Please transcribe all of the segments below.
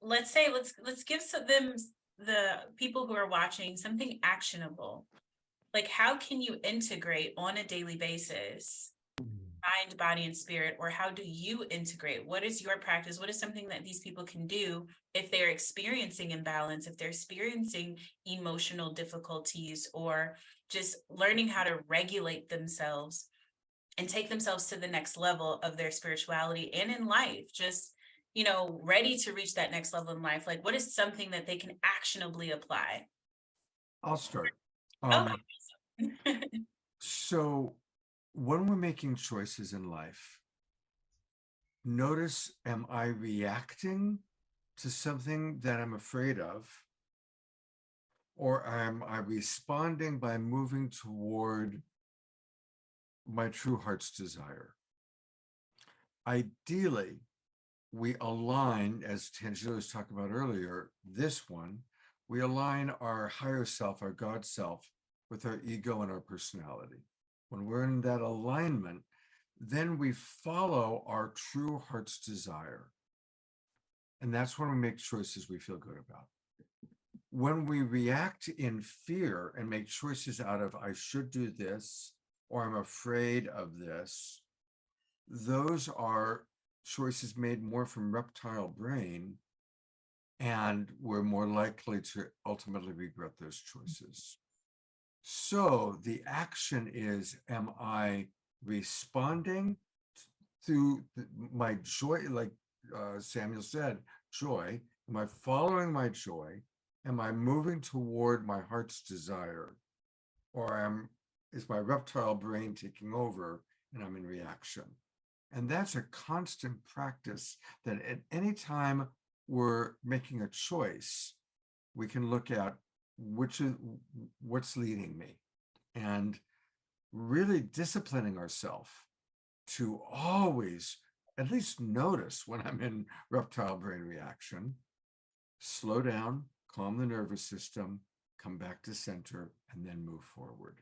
let's say, let's give them, the people who are watching, something actionable. Like, how can you integrate on a daily basis mind, body, and spirit? Or how do you integrate? What is your practice? What is something that these people can do if they're experiencing imbalance, if they're experiencing emotional difficulties, or just learning how to regulate themselves and take themselves to the next level of their spirituality and in life, just, ready to reach that next level in life? Like, what is something that they can actionably apply? I'll start. Okay. So when we're making choices in life, notice, am I reacting to something that I'm afraid of? Or am I responding by moving toward my true heart's desire? Ideally, we align, as Tanjila was talking about earlier, we align our higher self, our God self, with our ego and our personality. When we're in that alignment, then we follow our true heart's desire. And that's when we make choices we feel good about. When we react in fear and make choices out of, I should do this, or I'm afraid of this, those are choices made more from reptile brain, and we're more likely to ultimately regret those choices. So the action is, am I responding through my joy, like Samuel said, joy? Am I following my joy? Am I moving toward my heart's desire? Or is my reptile brain taking over and I'm in reaction? And that's a constant practice that at any time we're making a choice, we can look at what's leading me, and really disciplining ourselves to always at least notice when I'm in reptile brain reaction, slow down, calm the nervous system, come back to center, and then move forward.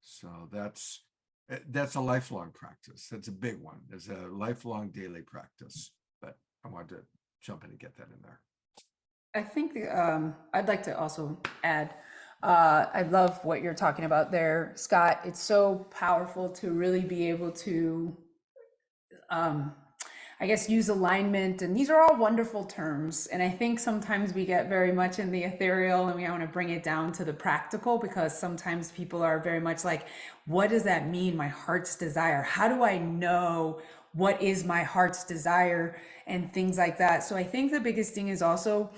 So that's a lifelong practice. That's a big one. There's a lifelong daily practice, but I wanted to jump in and get that in there. I think I'd like to also add, I love what you're talking about there, Scott. It's so powerful to really be able to, I guess, use alignment. And these are all wonderful terms. And I think sometimes we get very much in the ethereal and we want to bring it down to the practical, because sometimes people are very much like, what does that mean? My heart's desire. How do I know what is my heart's desire and things like that? So I think the biggest thing is also,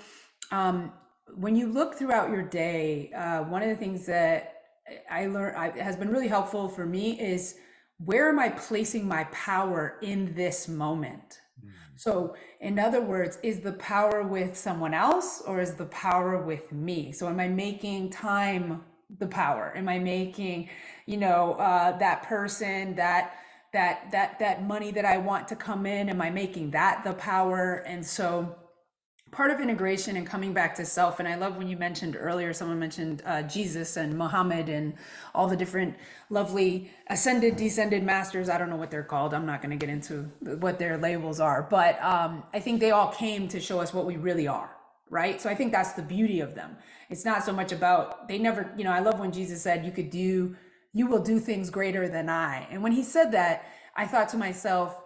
when you look throughout your day, one of the things that I learned has been really helpful for me is, where am I placing my power in this moment? So in other words, is the power with someone else or is the power with me? So am I making time the power? Am I making, that person, that money that I want to come in, am I making that the power? And so part of integration and coming back to self, and I love when you mentioned earlier, someone mentioned Jesus and Muhammad and all the different lovely ascended, descended masters. I don't know what they're called. I'm not going to get into what their labels are, but I think they all came to show us what we really are, right? So I think that's the beauty of them. It's not so much about, they never, I love when Jesus said, you will do things greater than I. And when he said that, I thought to myself,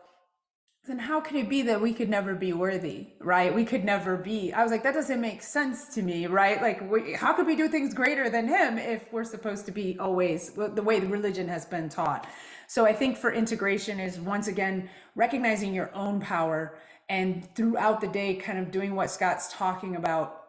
then how could it be that we could never be worthy, right? We could never be. I was like, that doesn't make sense to me, right? Like, how could we do things greater than him if we're supposed to be always the way the religion has been taught? So I think for integration is, once again, recognizing your own power, and throughout the day, kind of doing what Scott's talking about,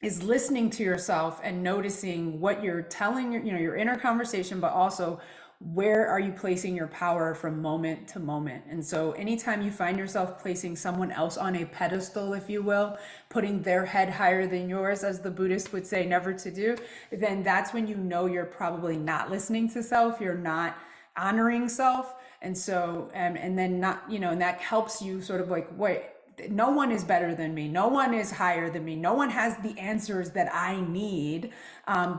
is listening to yourself and noticing what you're telling your inner conversation, but also, where are you placing your power from moment to moment? And so anytime you find yourself placing someone else on a pedestal, if you will, putting their head higher than yours, as the Buddhist would say, never to do, then that's when you're probably not listening to self, you're not honoring self. And so, and then not, and that helps you sort of like, wait, no one is better than me. No one is higher than me. No one has the answers that I need.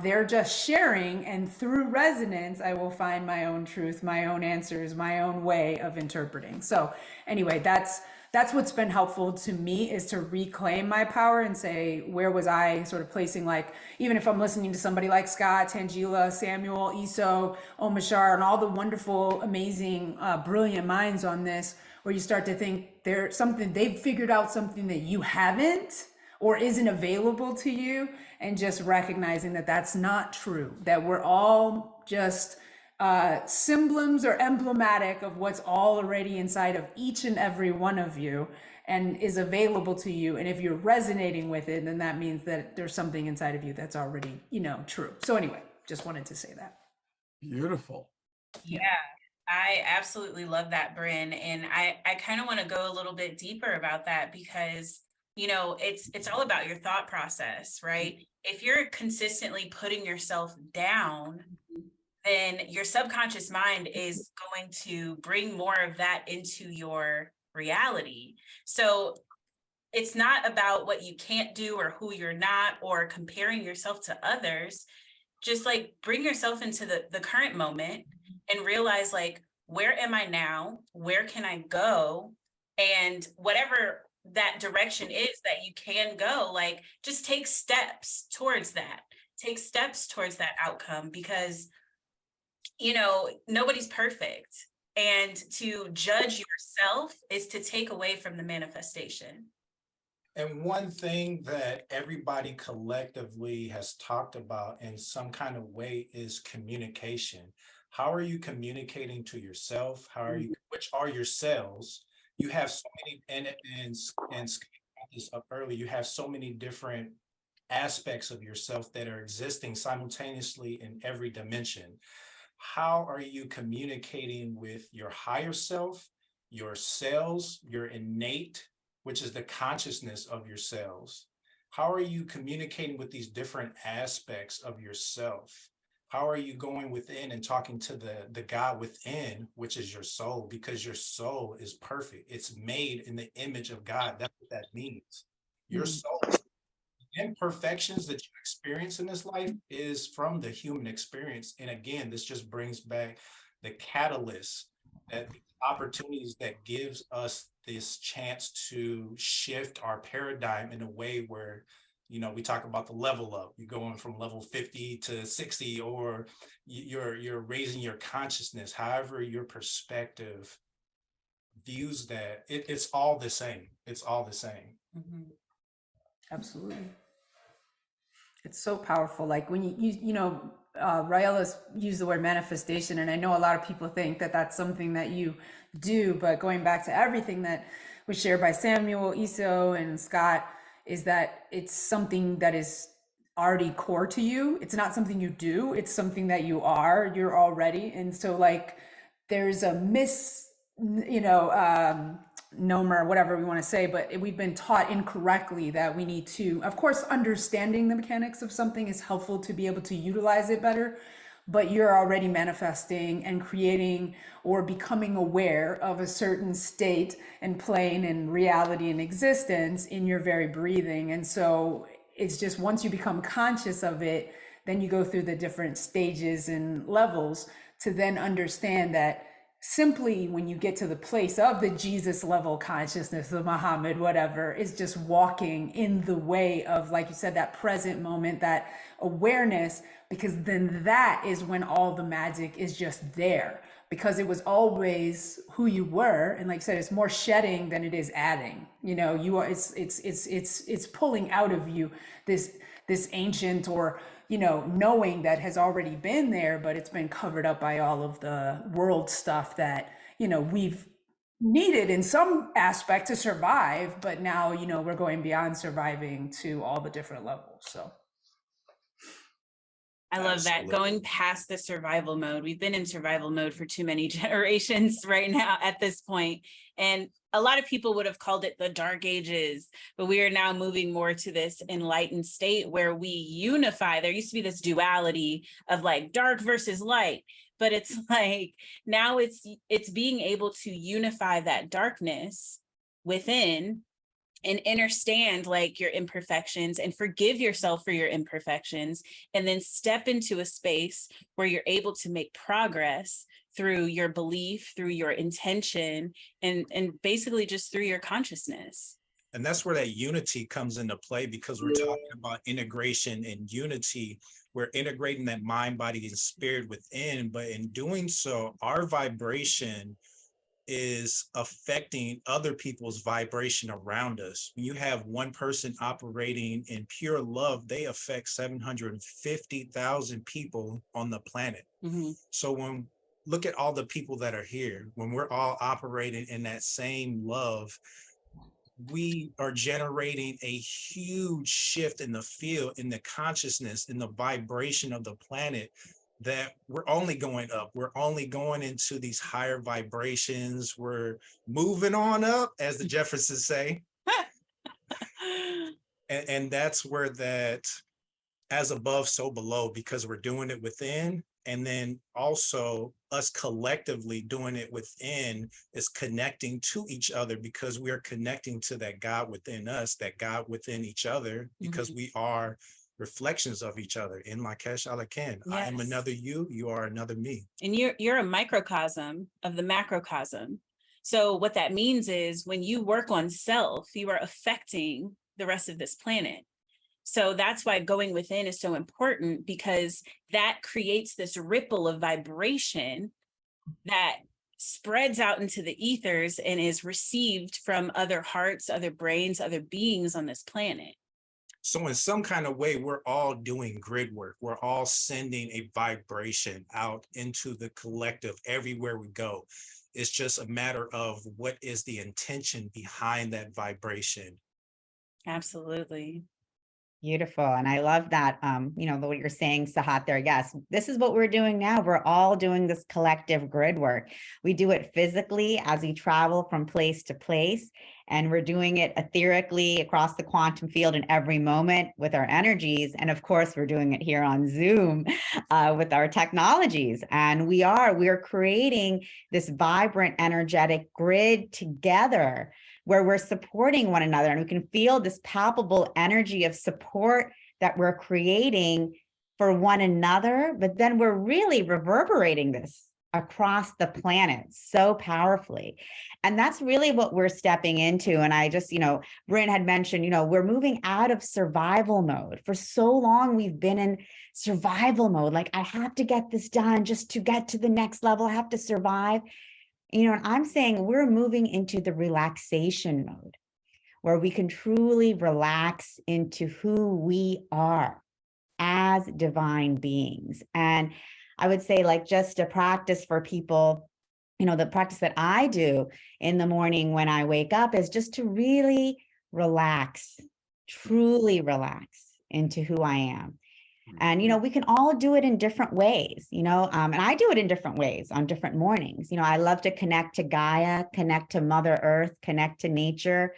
They're just sharing, and through resonance, I will find my own truth, my own answers, my own way of interpreting. So anyway, that's that's what's been helpful to me, is to reclaim my power and say, where was I sort of placing, like, even if I'm listening to somebody like Scott, Tanjila, Samuel, Iso, Omashar, and all the wonderful, amazing, brilliant minds on this, where you start to think they've figured out something that you haven't, or isn't available to you, and just recognizing that that's not true, that we're all just symbols or emblematic of what's already inside of each and every one of you and is available to you. And if you're resonating with it, then that means that there's something inside of you that's already, true. So anyway, just wanted to say that. Beautiful. Yeah, I absolutely love that, Bryn. And I kind of want to go a little bit deeper about that because, it's all about your thought process, right? If you're consistently putting yourself down, then your subconscious mind is going to bring more of that into your reality. So it's not about what you can't do or who you're not or comparing yourself to others. Just like bring yourself into the current moment and realize, like, where am I now? Where can I go? And whatever that direction is that you can go, like, just take steps towards that. Take steps towards that outcome, because nobody's perfect. And to judge yourself is to take away from the manifestation. And one thing that everybody collectively has talked about in some kind of way is communication. How are you communicating to yourself? Which are your cells? You have so many, and Scott brought this up earlier, you have so many different aspects of yourself that are existing simultaneously in every dimension. How are you communicating with your higher self, your cells, your innate, which is the consciousness of your cells? How are you communicating with these different aspects of yourself? How are you going within and talking to the God within, which is your soul? Because your soul is perfect. It's made in the image of God. That's what that means. Your soul, imperfections that you experience in this life is from the human experience. And again, this just brings back the catalyst, that opportunities that gives us this chance to shift our paradigm in a way where, we talk about the level up. You're going from level 50 to 60, or you're raising your consciousness. However your perspective views that, it's all the same. It's all the same. Mm-hmm. Absolutely. It's so powerful. Like when Ràella's used the word manifestation, and I know a lot of people think that that's something that you do, but going back to everything that was shared by Samuel, Iso, and Scott, is that it's something that is already core to you. It's not something you do, it's something that you're already. And so like there's a nomer, whatever we want to say, but we've been taught incorrectly that we need to, of course, understanding the mechanics of something is helpful to be able to utilize it better, but you're already manifesting and creating or becoming aware of a certain state and plane and reality and existence in your very breathing. And so it's just, once you become conscious of it, then you go through the different stages and levels to then understand that simply when you get to the place of the Jesus level consciousness, the Muhammad, whatever, is just walking in the way of, like you said, that present moment, that awareness, because then that is when all the magic is just there, because it was always who you were. And like I said, it's more shedding than it is adding. You are, it's pulling out of you this ancient or knowing that has already been there, but it's been covered up by all of the world stuff that, we've needed in some aspect to survive, but now, we're going beyond surviving to all the different levels. So. I love that, going past the survival mode. We've been in survival mode for too many generations right now at this point. And a lot of people would have called it the dark ages, but we are now moving more to this enlightened state where we unify. There used to be this duality of like dark versus light, but it's like now it's being able to unify that darkness within and understand like your imperfections and forgive yourself for your imperfections, and then step into a space where you're able to make progress through your belief, through your intention, and basically just through your consciousness. And that's where that unity comes into play, because we're talking about integration and unity. We're integrating that mind, body, and spirit within, but in doing so, our vibration is affecting other people's vibration around us. When you have one person operating in pure love, they affect 750,000 people on the planet. Mm-hmm. So when look at all the people that are here, when we're all operating in that same love, we are generating a huge shift in the field, in the consciousness, in the vibration of the planet, that we're only going up. We're only going into these higher vibrations. We're moving on up, as the Jeffersons say. And that's where that as above, so below, because we're doing it within. And then also us collectively doing it within is connecting to each other, because we are connecting to that God within us, that God within each other, because we are reflections of each other. In Lakesh Alakan, I am Yes. another you, you are another me. And you're a microcosm of the macrocosm. So what that means is when you work on self, you are affecting the rest of this planet. So that's why going within is so important, because that creates this ripple of vibration that spreads out into the ethers and is received from other hearts, other brains, other beings on this planet. So in some kind of way, we're all doing grid work. We're all sending a vibration out into the collective everywhere we go. It's just a matter of what is the intention behind that vibration. Absolutely. Beautiful. And I love that, what you're saying, Sahat, there. Yes, this is what we're doing now. We're all doing this collective grid work. We do it physically as we travel from place to place, and we're doing it etherically across the quantum field in every moment with our energies. And of course, we're doing it here on Zoom with our technologies. And we're creating this vibrant, energetic grid together, where we're supporting one another, and we can feel this palpable energy of support that we're creating for one another, but then we're really reverberating this across the planet so powerfully. And that's really what we're stepping into. And I just, Bryn had mentioned, we're moving out of survival mode. For so long, we've been in survival mode. Like, I have to get this done just to get to the next level. I have to survive. And I'm saying we're moving into the relaxation mode, where we can truly relax into who we are as divine beings. And I would say, like, just a practice for people, the practice that I do in the morning when I wake up is just to really relax, truly relax into who I am. And, we can all do it in different ways, and I do it in different ways on different mornings. I love to connect to Gaia, connect to Mother Earth, connect to nature,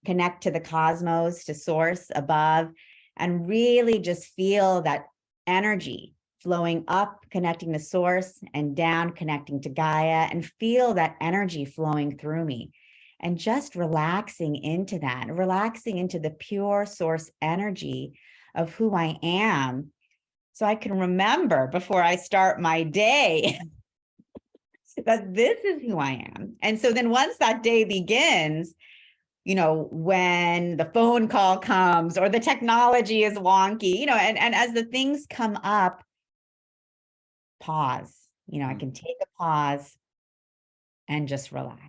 connect to the cosmos, to source above, and really just feel that energy flowing up, connecting to source, and down, connecting to Gaia, and feel that energy flowing through me. And just relaxing into that, relaxing into the pure source energy of who I am, so I can remember before I start my day that this is who I am. And so then once that day begins, when the phone call comes or the technology is wonky, and as the things come up, pause, I can take a pause and just relax.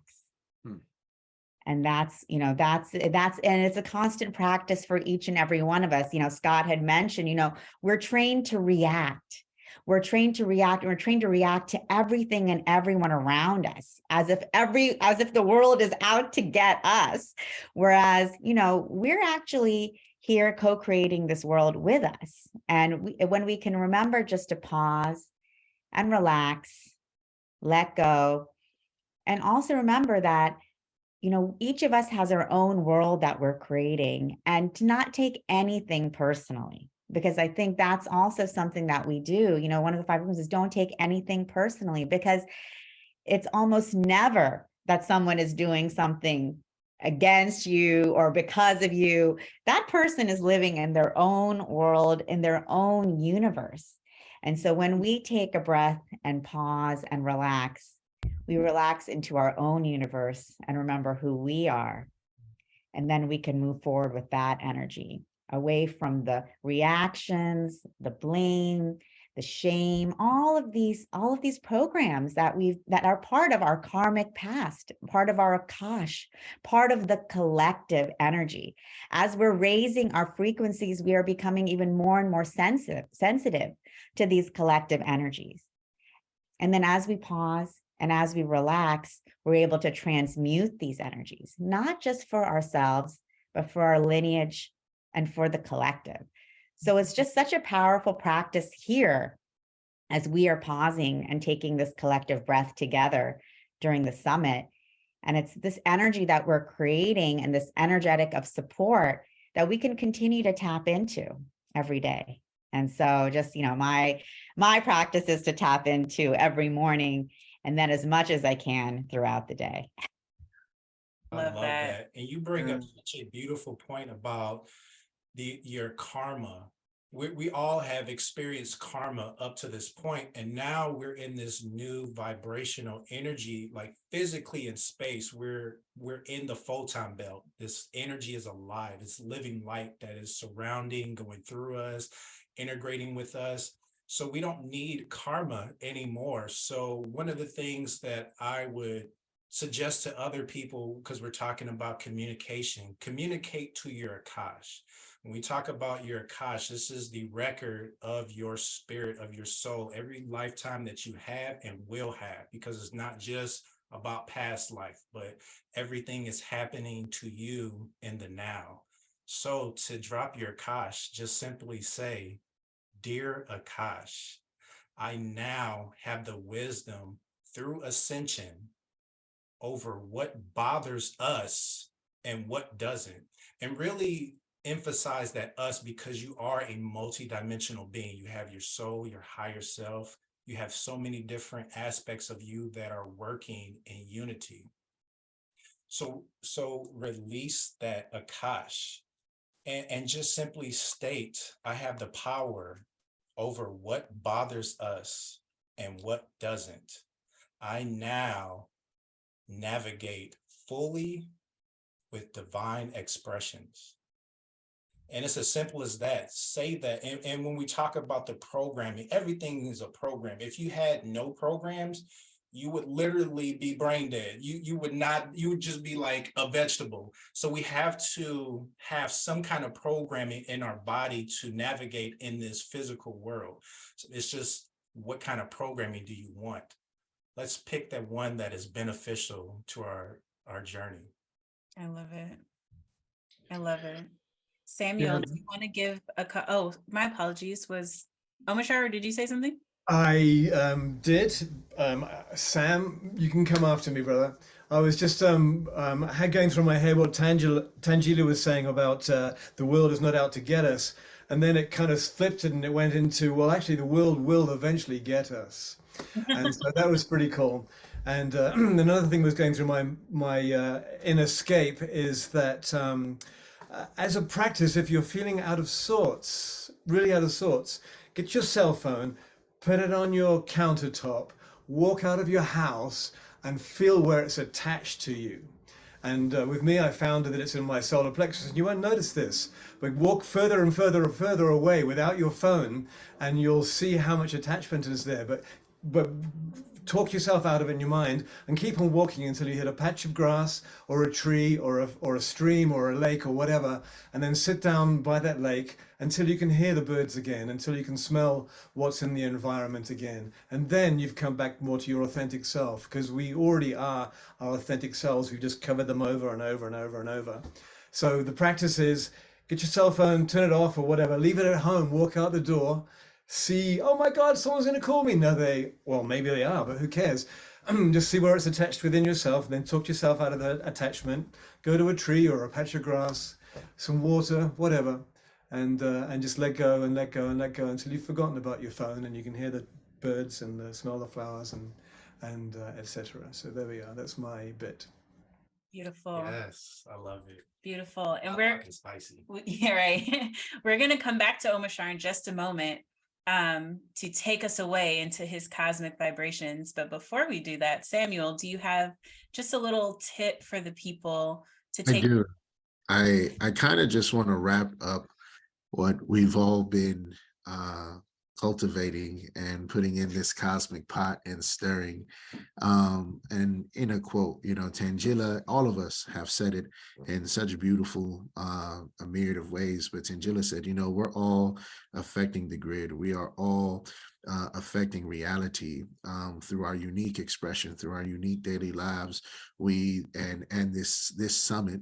And that's, and it's a constant practice for each and every one of us. Scott had mentioned, we're trained to react. We're trained to react, and we're trained to react to everything and everyone around us, as if the world is out to get us. Whereas, we're actually here co-creating this world with us. And when we can remember just to pause and relax, let go, and also remember that each of us has our own world that we're creating, and to not take anything personally, because I think that's also something that we do. One of the 5 rooms is don't take anything personally, because it's almost never that someone is doing something against you or because of you. That person is living in their own world, in their own universe. And so when we take a breath and pause and relax, we relax into our own universe and remember who we are. And then we can move forward with that energy away from the reactions, the blame, the shame, all of these programs that are part of our karmic past, part of our Akash, part of the collective energy. As we're raising our frequencies, we are becoming even more and more sensitive to these collective energies. And then as we pause and as we relax, we're able to transmute these energies, not just for ourselves, but for our lineage and for the collective. So it's just such a powerful practice here as we are pausing and taking this collective breath together during the summit. And it's this energy that we're creating and this energetic of support that we can continue to tap into every day. And so just, my practice is to tap into every morning and then as much as I can throughout the day. I Love love that. that. And you bring up such a beautiful point about your karma. We all have experienced karma up to this point, and now we're in this new vibrational energy, like physically in space. We're in the photon belt. This energy is alive. It's living light that is surrounding, going through us, integrating with us. So we don't need karma anymore. So one of the things that I would suggest to other people, because we're talking about communication, communicate to your Akash. When we talk about your Akash, this is the record of your spirit, of your soul, every lifetime that you have and will have, because it's not just about past life, but everything is happening to you in the now. So to drop your Akash, just simply say, "Dear Akash, I now have the wisdom through ascension over what bothers us and what doesn't." And really emphasize that us, because you are a multidimensional being. You have your soul, your higher self. You have so many different aspects of you that are working in unity. So release that Akash and just simply state, I have the power over what bothers us and what doesn't. I now navigate fully with divine expressions. And it's as simple as that. Say that. And when we talk about the programming, everything is a program. If you had no programs, you would literally be brain dead. You would just be like a vegetable. So we have to have some kind of programming in our body to navigate in this physical world. So it's just, what kind of programming do you want? Let's pick that one that is beneficial to our journey. I love it. I love it. Samuel, do you want to give oh, my apologies. Was Omashar, did you say something? I did. Sam, you can come after me, brother. I was just had going through my head what Tanjila was saying about the world is not out to get us. And then it kind of flipped it and it went into, well, actually, the world will eventually get us. And so that was pretty cool. And another thing was going through my inner scape is that as a practice, if you're feeling out of sorts, really out of sorts, get your cell phone, put it on your countertop, walk out of your house and feel where it's attached to you. And with me, I found that it's in my solar plexus, and you won't notice this, but walk further and further and further away without your phone and you'll see how much attachment is there. But talk yourself out of it in your mind and keep on walking until you hit a patch of grass or a tree or a stream or a lake or whatever, and then sit down by that lake until you can hear the birds again, until you can smell what's in the environment again. And then you've come back more to your authentic self, because we already are our authentic selves. We've just covered them over and over and over and over. So the practice is, get your cell phone, turn it off or whatever, leave it at home, walk out the door, see, oh my God, someone's going to call me. No, well, maybe they are, but who cares? Just see where it's attached within yourself, and then talk yourself out of the attachment. Go to a tree or a patch of grass, some water, whatever, and just let go and let go and let go until you've forgotten about your phone and you can hear the birds and smell the flowers and etc. So there we are. That's my bit. Beautiful. Yes, I love it. Beautiful. And Hot, hot and spicy. yeah, right. We're going to come back to Omashar in just a moment. to take us away into his cosmic vibrations. But before we do that, Samuel, do you have just a little tip for the people to I take? do. I kind of just want to wrap up what we've all been cultivating and putting in this cosmic pot and stirring. And in a quote, you know, Tanjila, all of us have said it in such beautiful, a myriad of ways, but Tanjila said, you know, we're all affecting the grid. We are all affecting reality through our unique expression, through our unique daily lives. And this summit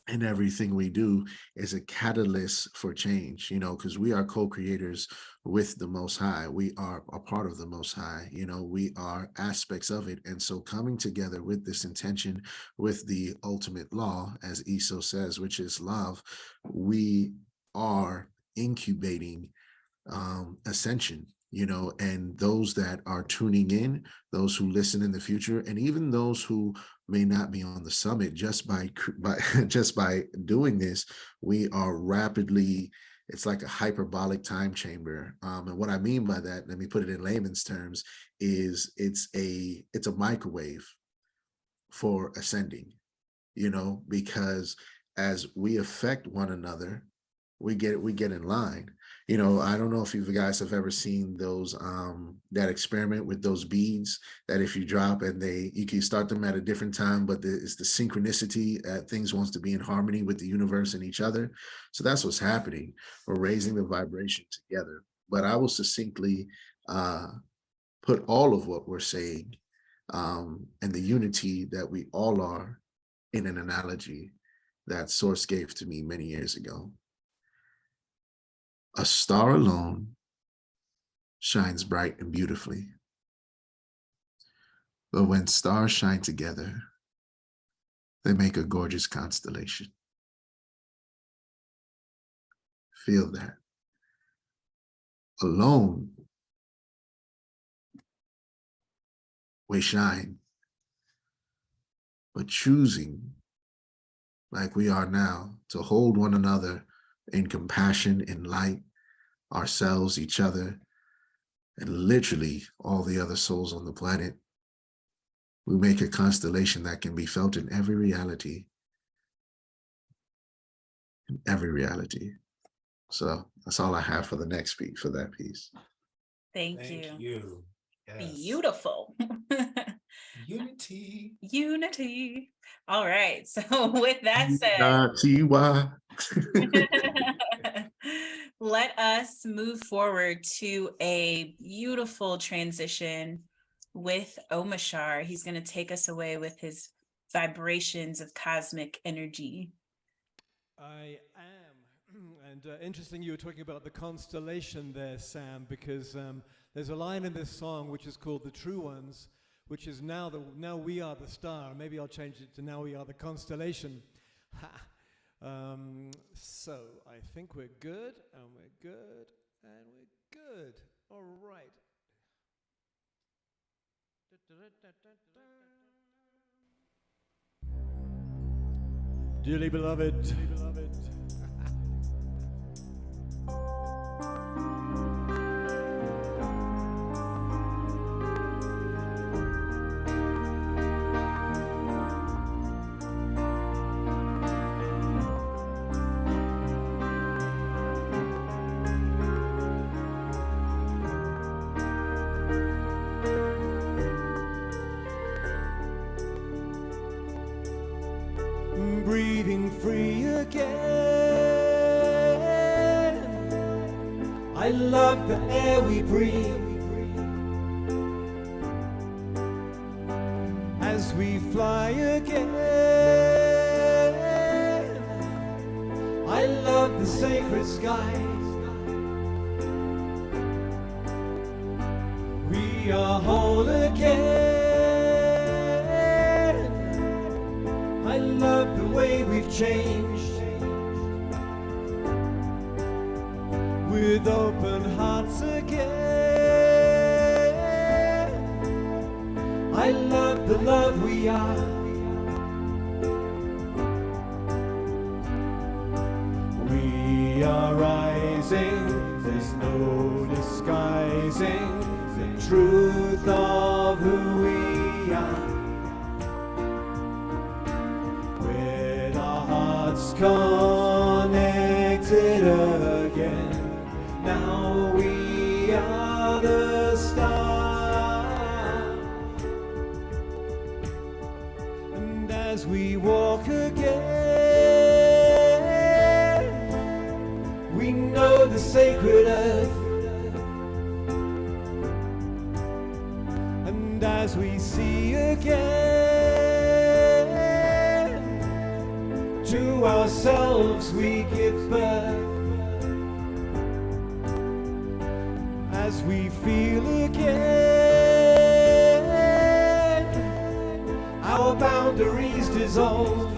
and everything we do is a catalyst for change, you know, because we are co-creators with the Most High. We are a part of the Most High, you know, we are aspects of it. And so coming together with this intention, with the ultimate law, as Eso says, which is love, we are incubating ascension, you know, and those that are tuning in, those who listen in the future, and even those who may not be on the summit, just by just by doing this, we are rapidly, it's like a hyperbolic time chamber. And what I mean by that, let me put it in layman's terms, is it's a microwave for ascending, you know, because as we affect one another, we get in line. You know, I don't know if you guys have ever seen those that experiment with those beads that if you drop and you can start them at a different time, but it's the synchronicity that things wants to be in harmony with the universe and each other. So that's what's happening. We're raising the vibration together. But I will succinctly put all of what we're saying and the unity that we all are in an analogy that Source gave to me many years ago. A star alone shines bright and beautifully. But when stars shine together, they make a gorgeous constellation. Feel that. Alone, we shine. But choosing, like we are now, to hold one another in compassion, in light, ourselves, each other, and literally all the other souls on the planet, we make a constellation that can be felt in every reality. In every reality. So that's all I have for the next piece, for that piece. Thank Thank you. you. Yes. Beautiful. Unity. Unity. All right. So with that said, T-Y. let us move forward to a beautiful transition with Omashar. He's going to take us away with his vibrations of cosmic energy. I am. And interesting you were talking about the constellation there, Sam, because there's a line in this song which is called The True Ones, which is now we are the star. Maybe I'll change it to now we are the constellation. So I think we're good, and we're good, and we're good. All right. Dearly beloved. Breathing free again. I love the air we breathe as we fly again. I love the sacred skies. We are whole again. I love the way we've changed. With open hearts again. I love the love we are. We are rising, there's no decision. rising, the truth of who we are. With our hearts connected again, now we are the stars. And as we walk again, we know the sacred earth. And as we see again, to ourselves we give birth. As we feel again, our boundaries dissolve.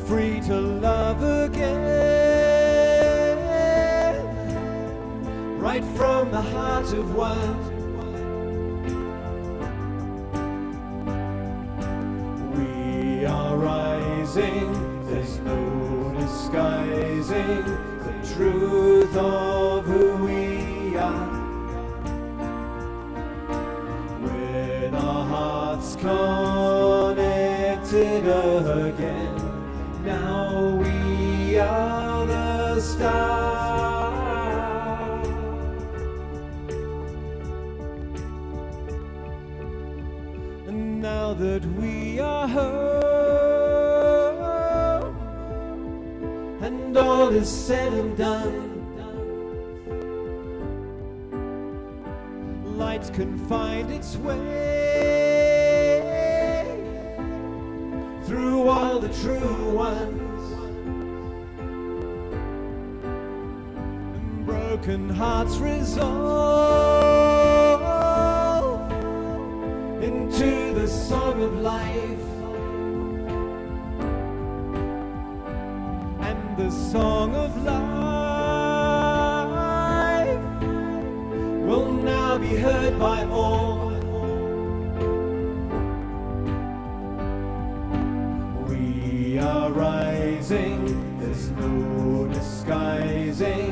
Free to love again, right from the heart of one. We are rising, there's no disguising the truth of who we are. With our hearts connected again, now we are the stars. And now that we are home, and all is said and done, light can find its way through all the true ones, and broken hearts resolve into the song of life. And the song of life will now be heard by all. We are rising, there's no disguising